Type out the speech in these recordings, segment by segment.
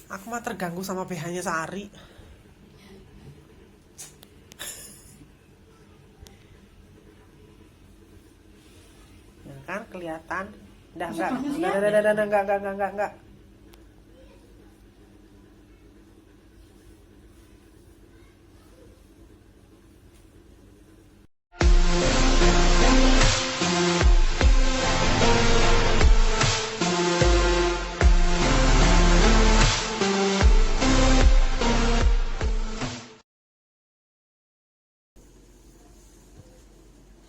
Aku mah terganggu sama BH-nya Sari. Ya kan kelihatan. Enggak. Enggak.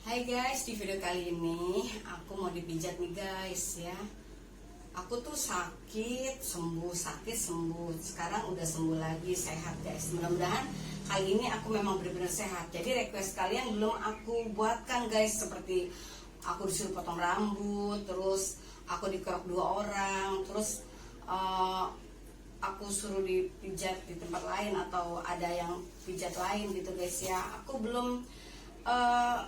Hai guys, di video kali ini aku mau dipijat nih guys ya. Aku tuh sakit sembuh. Sekarang udah sembuh lagi, sehat guys. Mudah-mudahan kali ini aku memang benar-benar sehat. Jadi request kalian belum aku buatkan guys, seperti aku disuruh potong rambut, terus aku dikerok 2 orang, terus eh, aku suruh dipijat di tempat lain atau ada yang pijat lain gitu guys ya. Aku belum eh,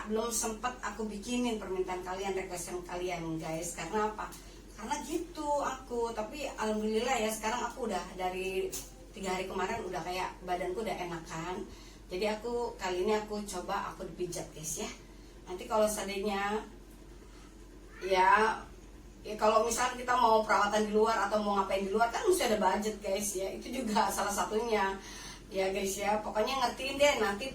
belum sempat aku bikinin permintaan kalian, requestan kalian guys. Karena apa? Karena gitu aku. Tapi alhamdulillah ya, sekarang aku udah dari 3 hari kemarin udah kayak badanku udah enakan. Jadi aku kali ini aku coba aku dipijat guys ya. Nanti kalau seandainya ya, kalau misalnya kita mau perawatan di luar atau mau ngapain di luar kan mesti ada budget guys ya. Itu juga salah satunya ya guys ya. Pokoknya ngertiin deh, nanti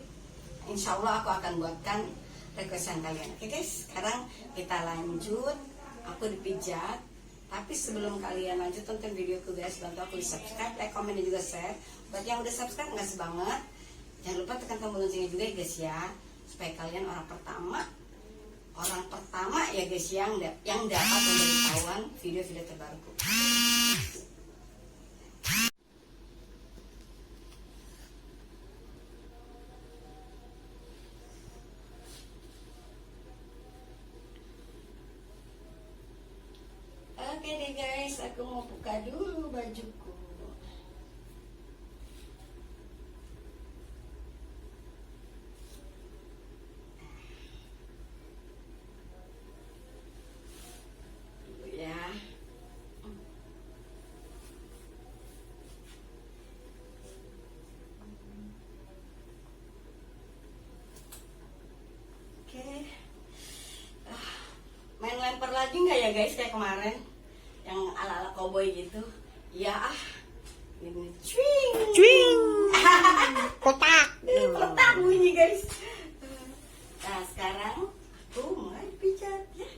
insya Allah aku akan buatkan requestan kalian. Oke guys, sekarang kita lanjut aku dipijat. Tapi sebelum kalian lanjut tonton videoku guys, bantu aku di subscribe, like, komen, dan juga share. Buat yang udah subscribe, nggak banget, jangan lupa tekan tombol loncengnya juga ya guys ya, supaya kalian orang pertama ya guys yang dapat memberitahuan video-video terbaruku. Oke deh guys, aku mau buka dulu bajuku. Dulu ya. Oke. Main lempar lagi nggak ya guys kayak kemarin yang ala-ala cowboy gitu? Ya ini cuing. Cuing. Kotak. Kotak bunyi guys. Nah sekarang aku mulai pijat ya.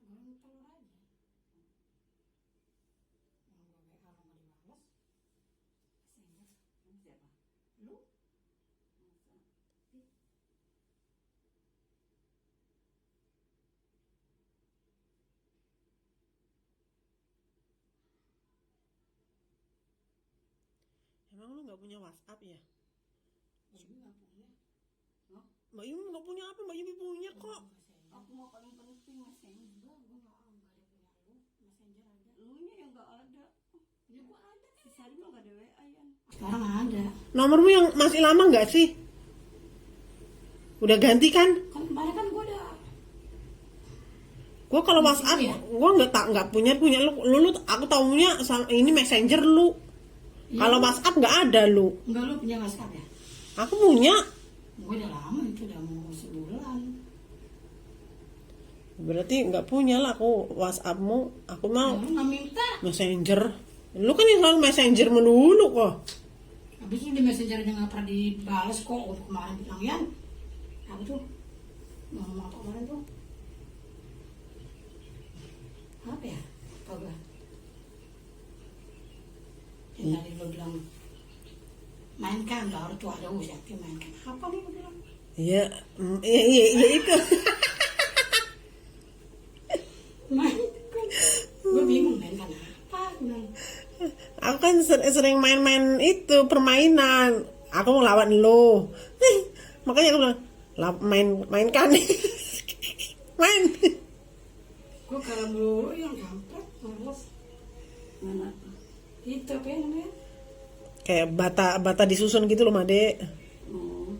goreng telur aja. Yang gue WA lo nggak dibalas. Messenger. Siapa? Lu? Masa? Emang lu nggak punya WhatsApp ya? Mbak Yumi nggak punya. Hah? Mbak Yumi nggak punya apa? Mbak Yumi punya kok. Messenger. Aku mau paling penting messenger. Enggak, gue nggak ada punya lu. Messenger ada. Lu nya yang nggak ada. Ya gue ada. Si Sari mah nggak ada WA ya. Sekarang ada. Nomormu yang masih lama nggak sih? Udah ganti kan? Kan kemarin kan gue udah. Gua kalau WhatsApp, ya? gua nggak punya lu, aku taunya ini Messenger lu. Iya. Kalau WhatsApp nggak ada lu. Enggak, lu punya WhatsApp ya? Aku punya. Gue udah lama itu, udah mau sebulan. Berarti nggak punya lah aku WhatsAppmu. Aku mau Lu nggak minta. Messenger. Lu kan yang selalu Messenger melulu kok. Habis itu di Messenger aja nggak pernah dibales kok. Untuk kemarin bilang Yan, apa tuh? Ngomong apa kemarin tuh? Apa ya? Apa gue? Yang tadi lo bilang mainkan, baru tuh ada usianya mainkan. Apa nih gue bilang? Iya, iya itu. Mainkan. Gue bingung mainkan apa? Gue bilang. Aku kan sering main-main itu permainan. Aku mau lawan lo. Makanya aku bilang, mainkan. Main. Gue kalau melulu yang gampang, males. Mana? Itu apa yang namanya? Kayak bata disusun gitu loh, Made. Oh.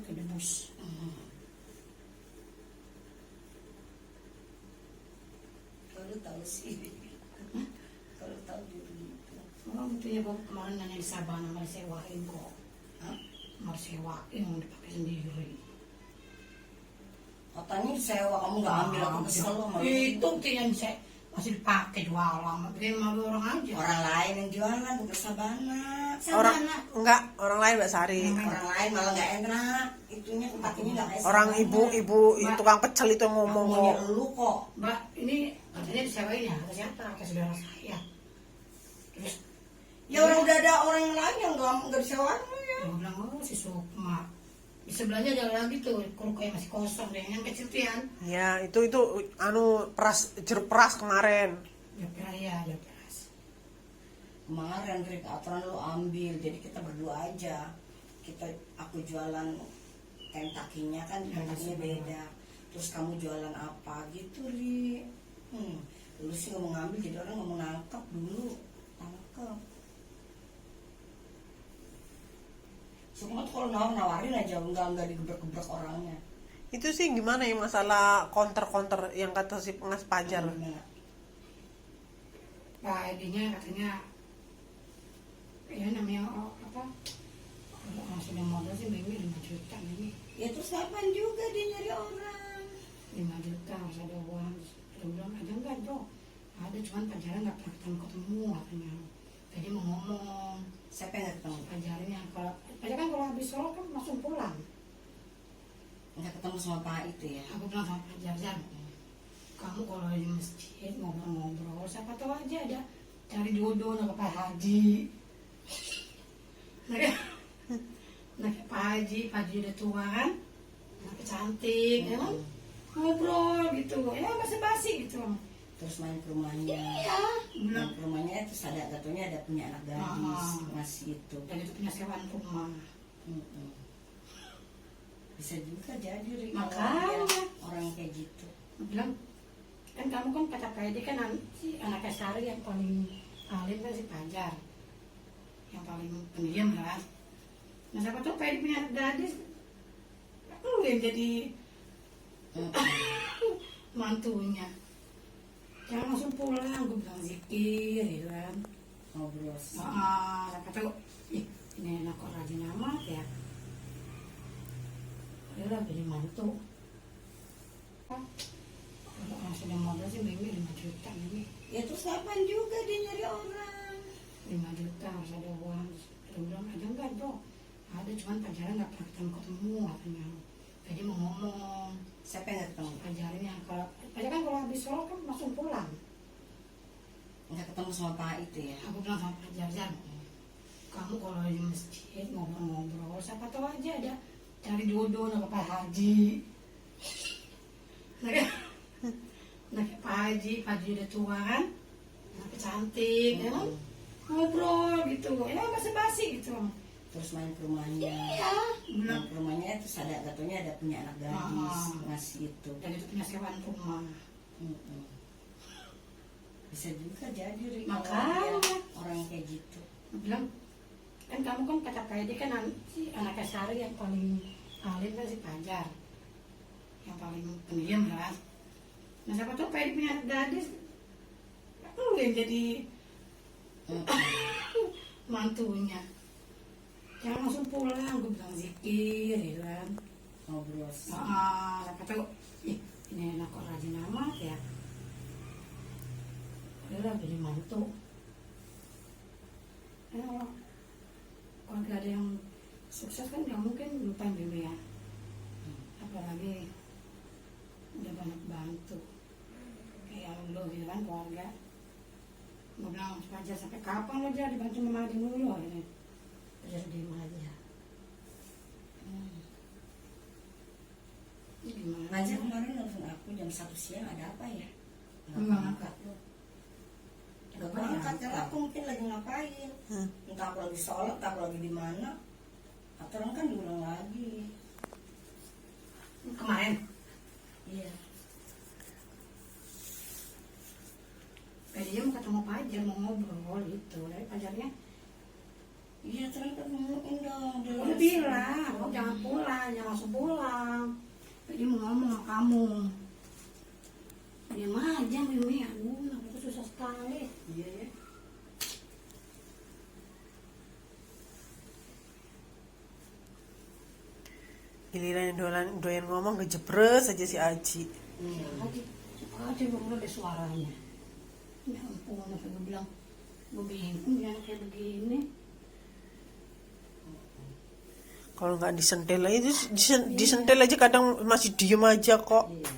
pakai debus. Kalau tahu sih, kalau tahu gitu. Oh itu ya Bob, kemarin nanya di Sabana mau disewain kok. Hah? Mau disewain, mau dipakai sendiri. Katanya sewa, kamu nggak ambil, aku kesel sama lu. Itu yang saya masih dipakai jualan, bikin malu orang aja. Orang lain yang jualan bukan Sabana. Orang Sabana. enggak, orang lain Mbak Sari. Orang lain malah nggak enak. Itunya tempat ini nggak kayak Orang Sabana. ibu tukang pecel itu yang Aku ngomong maunya kok. lu kok. Mbak, ini katanya disewain ya, kata siapa? Kata saudara saya. Terus Ya orang udah ada orang yang lain yang nggak disewain lu ya. dia bilang, oh si Sukma. Di sebelahnya ada lagi tuh, kalau kayak masih kosong deh, yang kecil tuh ya. Ya, itu anu jeruk peras kemarin. Ya peras. Kemarin Rick aturan lu ambil, jadi kita berdua aja. Aku jualan kain kakinya kan, kain kakinya beda. Terus kamu jualan apa gitu Ri. Lu sih ngomong ngambil, jadi orang ngomong nangkep dulu. Nangkep. Sukma tuh kalau nawarin aja, nggak digebrek-gebrek orangnya. Itu sih gimana ya masalah counter yang kata si pengas pajar. Gimana? Pak Edinya katanya, ya namanya apa? Kalau sudah modal sih baby 5 juta ini. Ya terus kapan juga dia nyari orang? 5 juta harus ada uang. Dia bilang ada enggak dong? Ada, cuman pacarnya nggak pernah ketemu katanya. Tadi mau ngomong. Siapa yang nggak ketemu? Pacarnya kalau pacar kan kalau habis sholat kan langsung pulang. Nggak ketemu sama Pak itu ya? Aku bilang sama pacar, Jan, kamu kalau di masjid ngobrol-ngobrol, siapa tahu aja ada cari jodoh sama Pak Haji. Nah, Pak Haji udah tua kan, anaknya cantik, ya kan? Ngobrol gitu, ya basa-basi gitu. Terus main ke rumahnya. Iya, Main bilang, ke rumahnya terus ada katanya ada punya anak gadis ngasih itu. dan itu punya sewaan rumah. Mm-mm. Bisa juga jadi Ri, Makanya. kalau dia orang yang kayak gitu. Aku bilang, kan kamu kan kata Pak Edi kan si anaknya Sari yang paling alim kan si Pajar, yang paling pendiam kan. Nah siapa tahu Pak Edi punya anak gadis, lu yang jadi mantunya. Jangan langsung pulang, gue bilang zikir gitu kan. Ngobrol. Siapa tahu, ini anak kok rajin amat ya. Udah jadi mantu. Kalau orang sudah modal sih baby 5 juta ini. Ya terus kapan juga dia nyari orang? 5 juta harus ada uang. Dia bilang ada enggak dong? Ada, cuman pacarnya nggak pernah ketemu katanya. Jadi mau ngomong. Siapa yang nggak ketemu? Pacarnya kalau pacar kan kalau habis sholat kan langsung pulang. Nggak ketemu sama Pak itu ya? Aku bilang sama pacar, Jan, kamu kalau di masjid ngobrol-ngobrol, siapa tahu aja ada cari jodoh sama Pak Haji. Nah, Pak Haji udah tua kan, anaknya cantik, ya kan? Ngobrol gitu, ya basa-basi gitu. Terus main ke rumahnya. Iya, Main bilang, ke rumahnya terus ada katanya ada punya anak gadis ngasih itu. dan itu punya sewaan rumah. Mm-mm. Bisa juga jadi Ri, kalau Makanya. dia orang yang kayak gitu. Aku bilang, kan kamu kan kata Pak Edi kan si anaknya Sari yang paling alim kan si Pajar, yang paling pendiam kan. Nah siapa tahu Pak Edi punya anak gadis, lu yang jadi mantunya. Jangan langsung pulang, gue bilang zikir gitu kan. Ngobrol. Siapa tahu, ini anak kok rajin amat ya. Udah jadi mantu. Kalau nggak ada yang sukses kan nggak mungkin lupain bebe ya. Apalagi udah banyak bantu kayak lo gitu kan, keluarga. Gue bilang aja sampai kapan lo jadi bantu mama di mulu ini. Udah di aja. Gimana? Ngajar kemarin nelfon aku jam 1 siang, ada apa ya? Nggak angkat. Gak berangkat karena aku mungkin lagi ngapain. Entah aku lagi sholat, entah aku lagi di mana. Aturan kan diulang lagi. Kemarin Iya. dia mau ketemu Pajar, mau ngobrol gitu. Dari Pajarnya Iya terus ketemuin dong. Udah bilang, kamu jangan pulang, jangan langsung pulang. Jadi mau ngomong sama kamu. Diam aja, Mimi. Aduh, aku tuh susah sekali. Iya ya. Giliran doyan ngomong ngejebres aja si Aji. Aji, aja baru ada suaranya. Ya ampun, sampai gue bilang, gue bingung jangan kayak begini. Kalau nggak disentil aja, disentil aja kadang masih diem aja kok. Iya.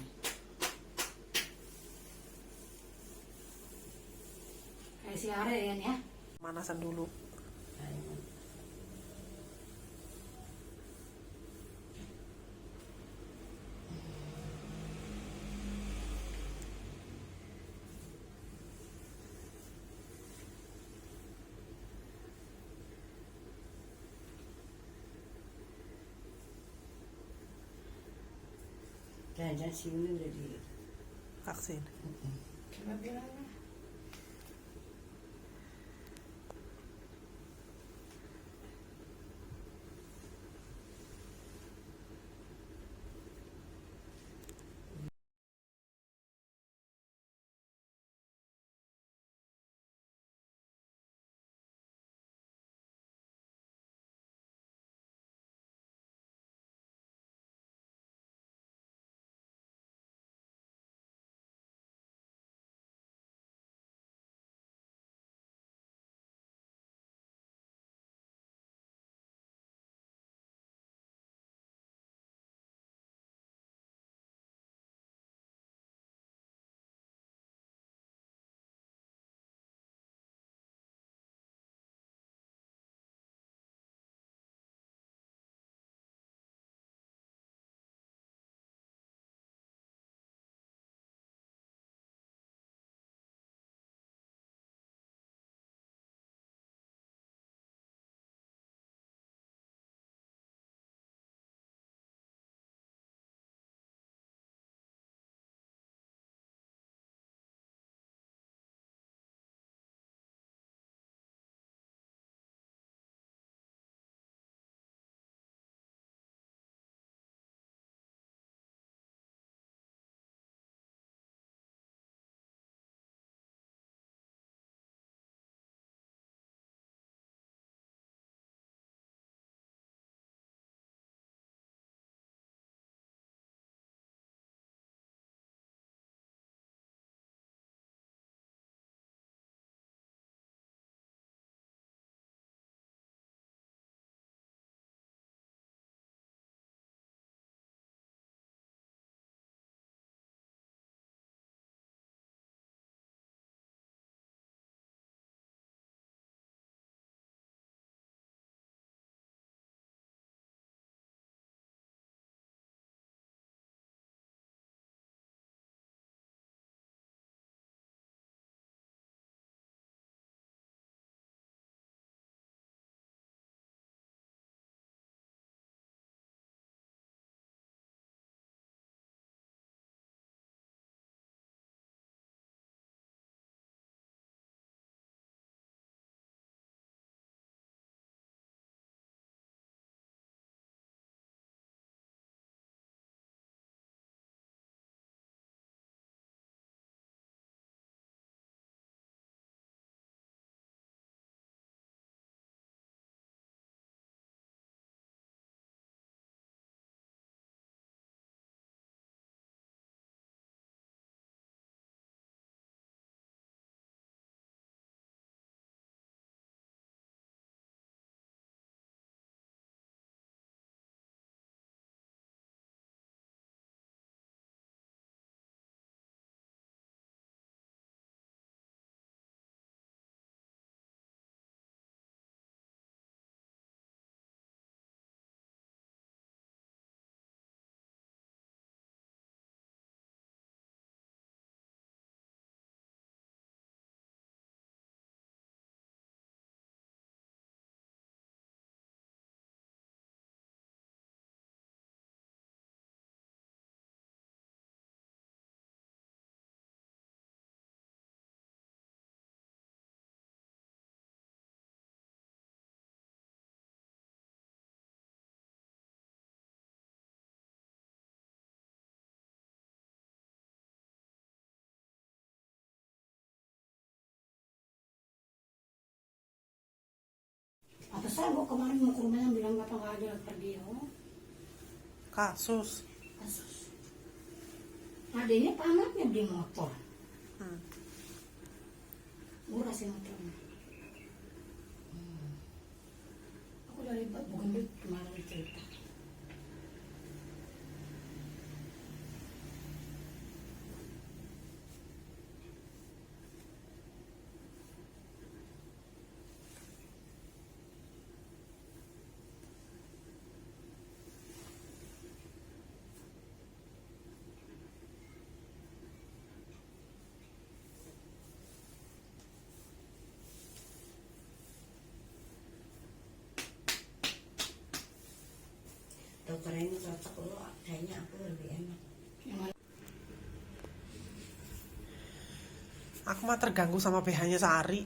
Kayak si Are ya. Manasan dulu. Jangan si Umi udah di Vaksin. Coba bilang lah. Saya mau kemarin mau ke rumahnya bilang bapak nggak ada pergi. Oh, Kasus. kasus. Adanya anaknya beli motor. Hmm. Murah sih motornya. Aku udah ribet bukan duit kemarin cerita. Dokter ini cocok lo, kayaknya aku lebih enak. Yang mana? Aku mah terganggu sama BH-nya Sari.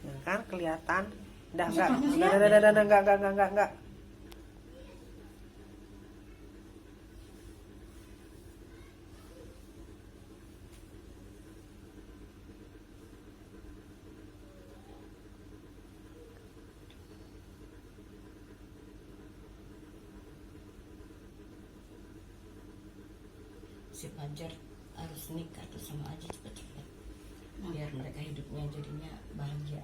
Nah kan kelihatan. Enggak. Si Fajar harus nikah tuh sama Aji cepet-cepet, Nah, biar mereka hidupnya jadinya bahagia.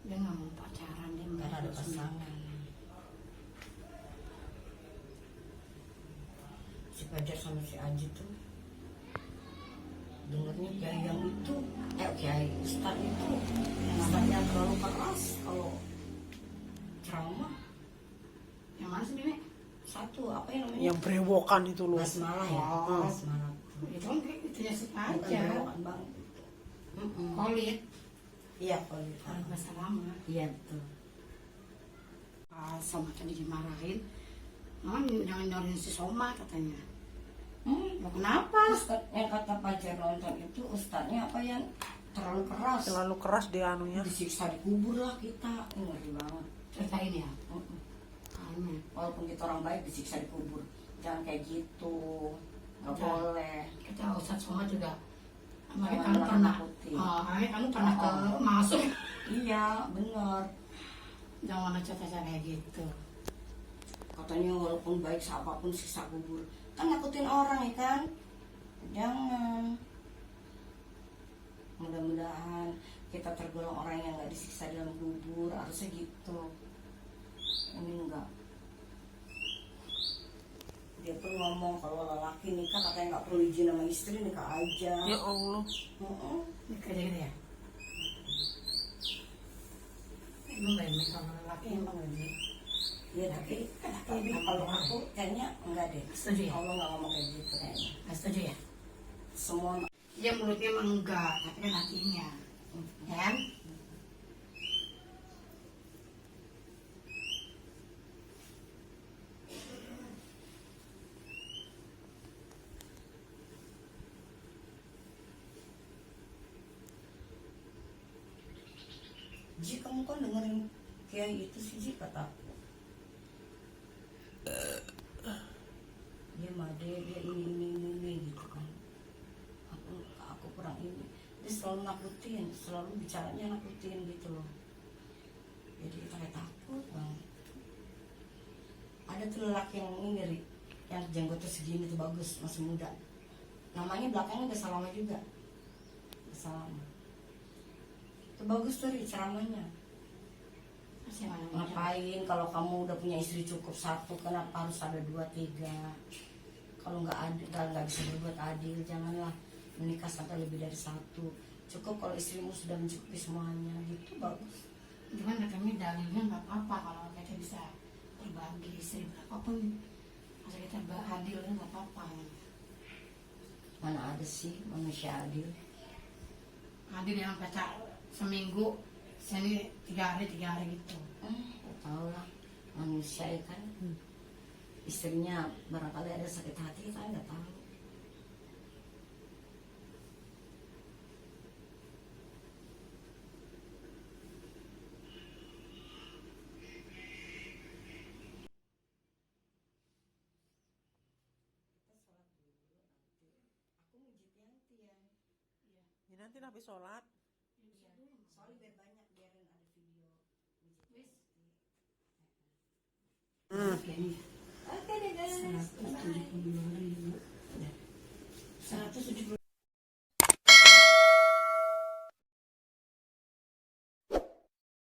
dia nggak mau pacaran, dia mau Karena ada hidup sendiri. pasangan. Si Fajar sama si Aji tuh dengernya kiai yang itu, kiai Ustadz itu, Ustadz yang terlalu keras kalau ceramah. Yang mana sih Mimi? Satu apa yang namanya? Yang brewokan itu loh. Basmalah ya. Oh. Basmalah. Itu kan kayak itunya si Bukan aja. belokan bang. Kolit, Iya kalau kalau bahasa lama. iya betul. Sama tadi dimarahin. Mama jangan nyariin si Soma katanya. Mau kenapa? Ustadz yang kata Fajar nonton itu ustadznya apa yang terlalu keras. Terlalu keras dia anunya. Disiksa dikubur lah kita. Ngeri banget. Ceritain ya. Aneh. Walaupun kita orang baik disiksa dikubur. Jangan kayak gitu. Nggak Jangan. boleh. Kita Ustadz Soma juga. Jangan Makanya kamu pernah. nakut-nakutin. Kamu pernah ke masuk. Iya benar. Jangan ada cerita kayak gitu. Katanya walaupun baik siapapun siksa kubur. Kan nakutin orang ya kan. Jangan. Mudah-mudahan kita tergolong orang yang nggak disiksa dalam kubur. Harusnya gitu. Ini enggak. Dia tuh ngomong kalau lelaki nikah katanya nggak perlu izin sama istri, nikah aja. Ya Allah. Ini kerja gitu ya. Emang gak enak sama lelaki emang ini. Ya tapi kalau aku kayaknya enggak deh. Setuju ya? Allah nggak ngomong kayak gitu kayaknya. Gak setuju ya? Semua Ya mulutnya emang enggak, tapi kan hatinya. Ya kan? Ji kamu kan dengerin kiai itu sih Ji kata aku. Dia made dia ini gitu kan. Aku kurang ini. Dia selalu nakutin, selalu bicaranya nakutin gitu loh. Jadi kita kayak takut banget. Ada tuh lelaki yang ini Ri, yang jenggotnya segini tuh bagus, masih muda. Namanya belakangnya udah Salama juga. Udah Salama. Itu bagus tuh Ri ceramahnya. Masih mana? Ngapain kalau kamu udah punya istri cukup satu, kenapa harus ada 2, 3? Kalau nggak adil, nggak bisa berbuat adil, janganlah menikah sampai lebih dari 1. Cukup kalau istrimu sudah mencukupi semuanya, gitu bagus. Cuman katanya dalilnya nggak apa-apa kalau kita bisa berbagi istri berapapun. Masa kita adilnya nggak apa-apa. Mana ada sih manusia adil? Adil yang pacar seminggu, sini 3 hari gitu. Tahu lah manusia ya kan. Istrinya barangkali ada sakit hati, kita nggak tahu. Aku mijit Yanti ya. Nanti habis sholat. Bisa dulu. Soalnya biar banyak, biarin ada video pijit. Wis. Oke deh guys. 172.000. 172.000